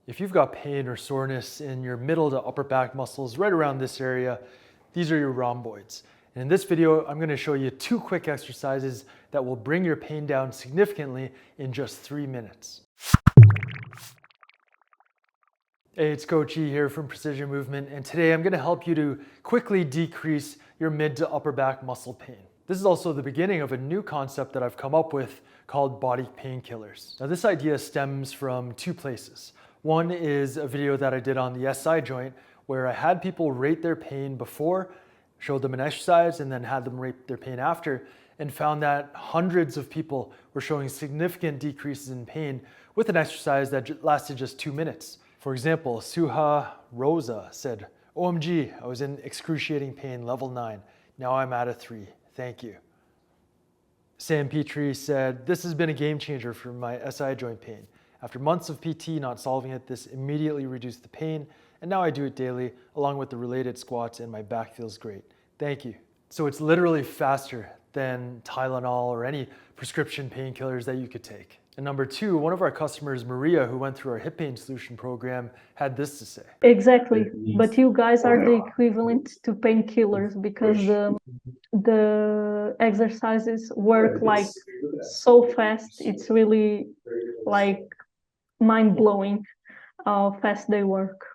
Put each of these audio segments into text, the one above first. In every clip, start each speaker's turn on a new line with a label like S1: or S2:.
S1: If you've got pain or soreness in your middle to upper back muscles right around this area, these are your rhomboids. And in this video, I'm going to show you 2 quick exercises that will bring your pain down significantly in just 3 minutes. Hey, it's Coach E here from Precision Movement, and today I'm going to help you to quickly decrease your mid to upper back muscle pain. This is also the beginning of a new concept that I've come up with called body painkillers. Now, this idea stems from 2 places. One is a video that I did on the SI joint where I had people rate their pain before, showed them an exercise, and then had them rate their pain after, and found that hundreds of people were showing significant decreases in pain with an exercise that lasted just 2 minutes. For example, Suha Rosa said, "OMG, I was in excruciating pain, level 9. Now I'm at a 3. Thank you." Sam Petrie said, "This has been a game changer for my SI joint pain. After months of PT not solving it, this immediately reduced the pain, and now I do it daily, along with the related squats, and my back feels great. Thank you." So it's literally faster than Tylenol or any prescription painkillers that you could take. And number 2, one of our customers, Maria, who went through our hip pain solution program, had this to say.
S2: Exactly, but you guys are the equivalent to painkillers because the exercises work like so fast. It's really like mind-blowing how fast they work.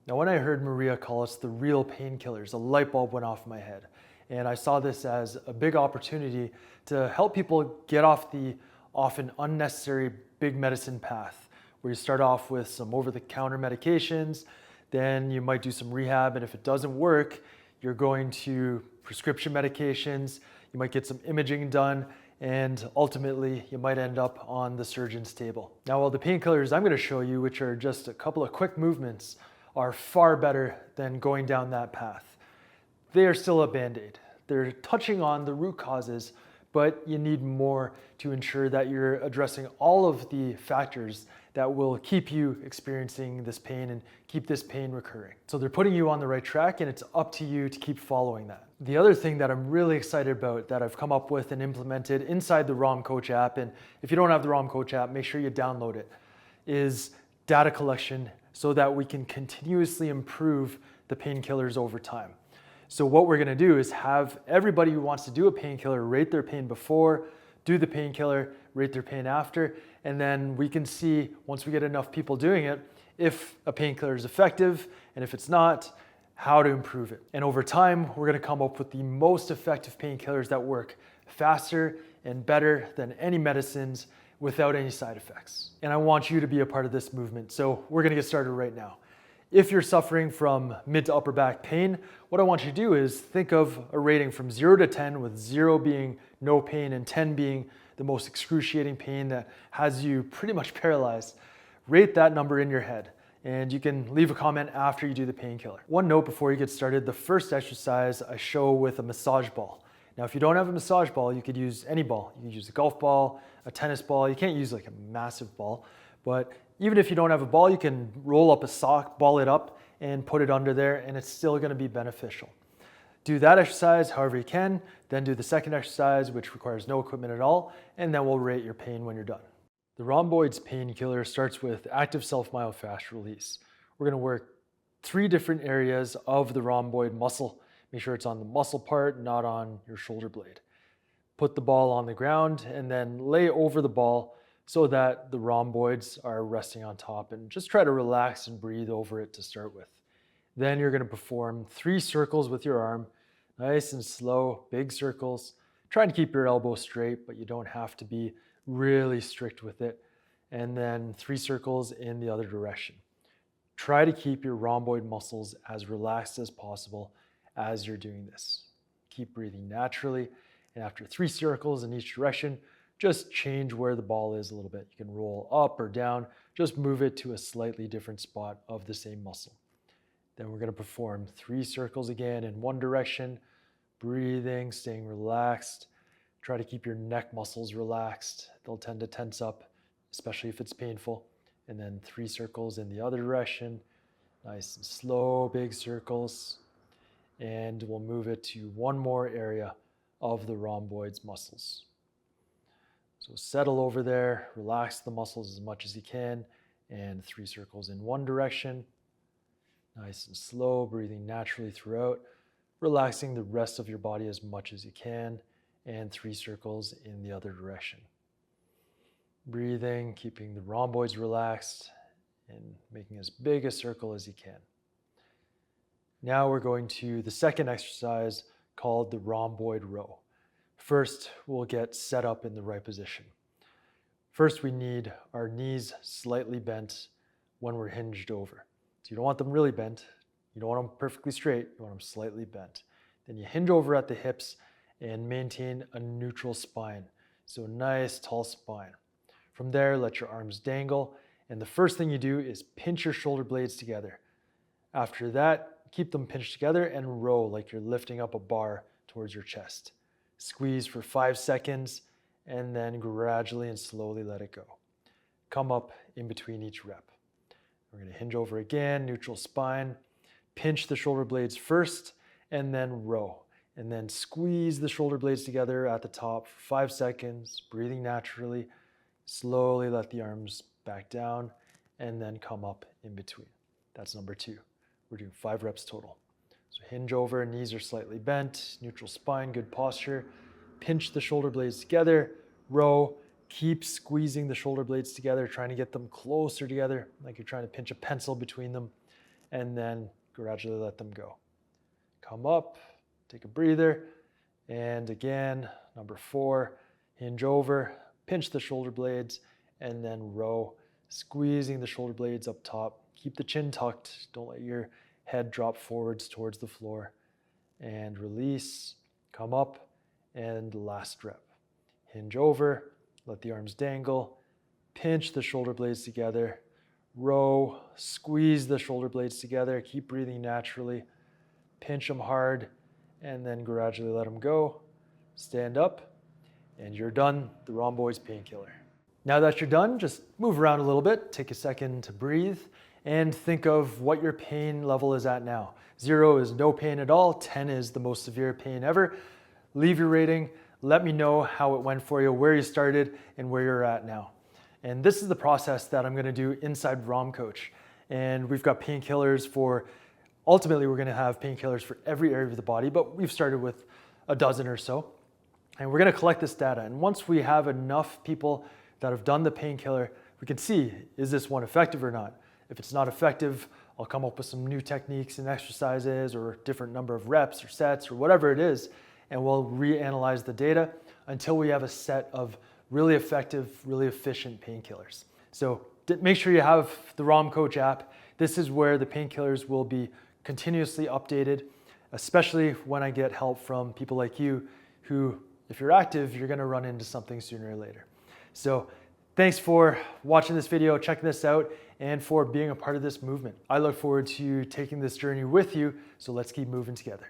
S1: Now, when I heard Maria call us the real painkillers, a light bulb went off in my head. And I saw this as a big opportunity to help people get off the often unnecessary big medicine path, where you start off with some over-the-counter medications, then you might do some rehab, and if it doesn't work, you're going to prescription medications, you might get some imaging done, and ultimately you might end up on the surgeon's table. Now, while the painkillers I'm going to show you, which are just a couple of quick movements, are far better than going down that path, they are still a band-aid. They're touching on the root causes, but you need more to ensure that you're addressing all of the factors that will keep you experiencing this pain and keep this pain recurring. So they're putting you on the right track, and it's up to you to keep following that. The other thing that I'm really excited about that I've come up with and implemented inside the ROM Coach app, and if you don't have the ROM Coach app, make sure you download it, is data collection so that we can continuously improve the painkillers over time. So what we're gonna do is have everybody who wants to do a painkiller rate their pain before, do the painkiller, rate their pain after, and then we can see, once we get enough people doing it, if a painkiller is effective, and if it's not, how to improve it. And over time, we're gonna come up with the most effective painkillers that work faster and better than any medicines without any side effects. And I want you to be a part of this movement, so we're gonna get started right now. If you're suffering from mid to upper back pain, what I want you to do is think of a rating from 0 to 10, with 0 being no pain and 10 being the most excruciating pain that has you pretty much paralyzed. Rate that number in your head, and you can leave a comment after you do the painkiller. One note before you get started, the first exercise I show with a massage ball. Now, if you don't have a massage ball, you could use any ball. You can use a golf ball, a tennis ball. You can't use like a massive ball, but even if you don't have a ball, you can roll up a sock, ball it up, and put it under there, and it's still gonna be beneficial. Do that exercise however you can, then do the second exercise, which requires no equipment at all, and then we'll rate your pain when you're done. The Rhomboids painkiller starts with active self-myofascial release. We're gonna work 3 different areas of the rhomboid muscle. Make sure it's on the muscle part, not on your shoulder blade. Put the ball on the ground and then lay over the ball so that the rhomboids are resting on top, and just try to relax and breathe over it to start with. Then you're going to perform 3 circles with your arm, nice and slow, big circles. Trying to keep your elbow straight, but you don't have to be really strict with it. And then 3 circles in the other direction. Try to keep your rhomboid muscles as relaxed as possible as you're doing this. Keep breathing naturally, and after 3 circles in each direction, just change where the ball is a little bit. You can roll up or down, just move it to a slightly different spot of the same muscle. Then we're gonna perform 3 circles again in one direction, breathing, staying relaxed. Try to keep your neck muscles relaxed. They'll tend to tense up, especially if it's painful. And then 3 circles in the other direction, nice and slow, big circles. And we'll move it to one more area of the rhomboids muscles. So settle over there, relax the muscles as much as you can, and 3 circles in one direction. Nice and slow, breathing naturally throughout, relaxing the rest of your body as much as you can, and 3 circles in the other direction. Breathing, keeping the rhomboids relaxed, and making as big a circle as you can. Now we're going to the second exercise called the rhomboid row. First, we'll get set up in the right position. First, we need our knees slightly bent when we're hinged over. So you don't want them really bent. You don't want them perfectly straight. You want them slightly bent. Then you hinge over at the hips and maintain a neutral spine. So nice, tall spine. From there, let your arms dangle. And the first thing you do is pinch your shoulder blades together. After that, keep them pinched together and row like you're lifting up a bar towards your chest. Squeeze for 5 seconds and then gradually and slowly let it go. Come up in between each rep. We're going to hinge over again, neutral spine. Pinch the shoulder blades first and then row. And then squeeze the shoulder blades together at the top for 5 seconds, breathing naturally. Slowly let the arms back down and then come up in between. That's number 2. We're doing 5 reps total. So hinge over, knees are slightly bent, neutral spine, good posture. Pinch the shoulder blades together, row, keep squeezing the shoulder blades together, trying to get them closer together, like you're trying to pinch a pencil between them, and then gradually let them go. Come up, take a breather, and again, number 4, hinge over, pinch the shoulder blades, and then row, squeezing the shoulder blades up top. Keep the chin tucked, don't let your head drop forwards towards the floor, and release, come up, and last rep. Hinge over, let the arms dangle, pinch the shoulder blades together, row, squeeze the shoulder blades together, keep breathing naturally, pinch them hard, and then gradually let them go. Stand up, and you're done, the Rhomboids painkiller. Now that you're done, just move around a little bit, take a second to breathe, and think of what your pain level is at now. 0 is no pain at all, 10 is the most severe pain ever. Leave your rating, let me know how it went for you, where you started, and where you're at now. And this is the process that I'm gonna do inside ROM Coach. And we've got painkillers for, ultimately we're gonna have painkillers for every area of the body, but we've started with a dozen or so. And we're gonna collect this data. And once we have enough people that have done the painkiller, we can see, is this one effective or not? If it's not effective, I'll come up with some new techniques and exercises or different number of reps or sets or whatever it is, and we'll reanalyze the data until we have a set of really effective, really efficient painkillers. So make sure you have the ROM Coach app. This is where the painkillers will be continuously updated, especially when I get help from people like you who, if you're active, you're gonna run into something sooner or later. So thanks for watching this video, checking this out, and for being a part of this movement. I look forward to taking this journey with you, so let's keep moving together.